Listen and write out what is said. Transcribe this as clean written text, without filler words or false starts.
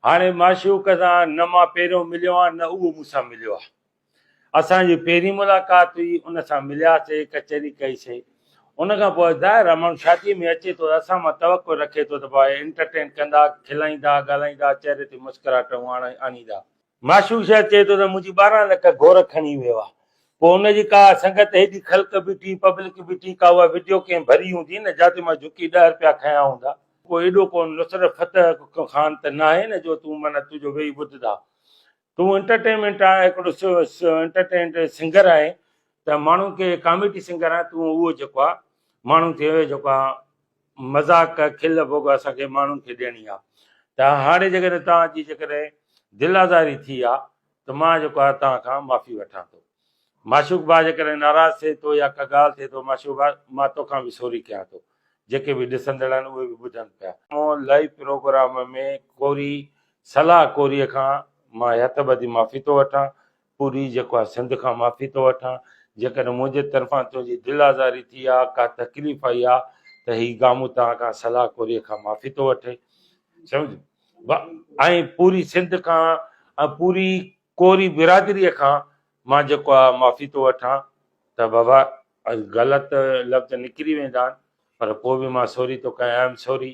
हाणे माशूक सां न मां पहिरियों मिलियो आहियां न उहो मूंसां मिलियो आहे। असांजी पहिरीं मुलाक़ात हुई, उन सां मिलियासीं, कचहरी कईसीं। उन खां पोइ ज़ाहिर आहे माण्हू शादीअ में अचे थो, असां मां तवको रखे थो त भाई एंटरटेन कंदा, खिलाईंदा, ॻाल्हाईंदा, चहिरे ते मुस्कुराहट आणींदा। माशूक छा चए थो त मुंहिंजी 12 लख घोर खणी वियो आहे। पोइ हुनजी का संगत हेॾी ख़ल्क बीठी, पब्लिक बीठी, का उहा वीडियो कंहिं भरी हूंदी न, जिते मां झुकी 10 रुपया खयां हूंदा। कोई एॾो को नुसरत फतेह ख़ान त न आहे न जो तूं माना तुंहिंजो वेही ॿुधंदा। तूं एंटरटेनमेंट आहे, हिकिड़ो एंटरटेनमेंट सिंगर आहे, त माण्हू खे कॉमेडी सिंगर आहे, तूं उहो जेको आहे माण्हू खे जेको आहे मज़ाक खिल भोग असांखे माण्हुनि खे ॾियणी आहे। त हाणे जेकॾहिं तव्हांजी जेकॾहिं दिलि आज़ारी थी आहे त मां जेको आहे तव्हां खां माफ़ी वठां थो। माशूक भाउ जेकॾहिं नाराज़ थिए थो या का ॻाल्हि थिए थो, माशूक भाउ मां तोखां बि सॉरी कयां थो। जेके बि ॾिसंदड़ आहिनि उहे बि ॿुधनि पिया। लाइव प्रोग्राम में कोरी सलाह कोरीअ खां मां हथ ॿधी माफ़ी थो वठां, पूरी जेको आहे सिंध खां माफ़ी थो वठां। जेकॾहिं मुंहिंजे तरफ़ां तुंहिंजी दिलि आज़ारी थी आहे, का तकलीफ़ आई आहे, त हीउ गामू तव्हां खां सलाह कोरीअ खां माफ़ी थो वठे, सम्झ। ऐं पूरी सिंध खां ऐं पूरी कोरी बिरादरीअ खां मां जेको आहे माफ़ी थो वठां त बाबा ग़लति लफ़्ज़ निकिरी वेंदा आहिनि, पर पोइ बि मां सॉरी थो कयां, आई एम सॉरी।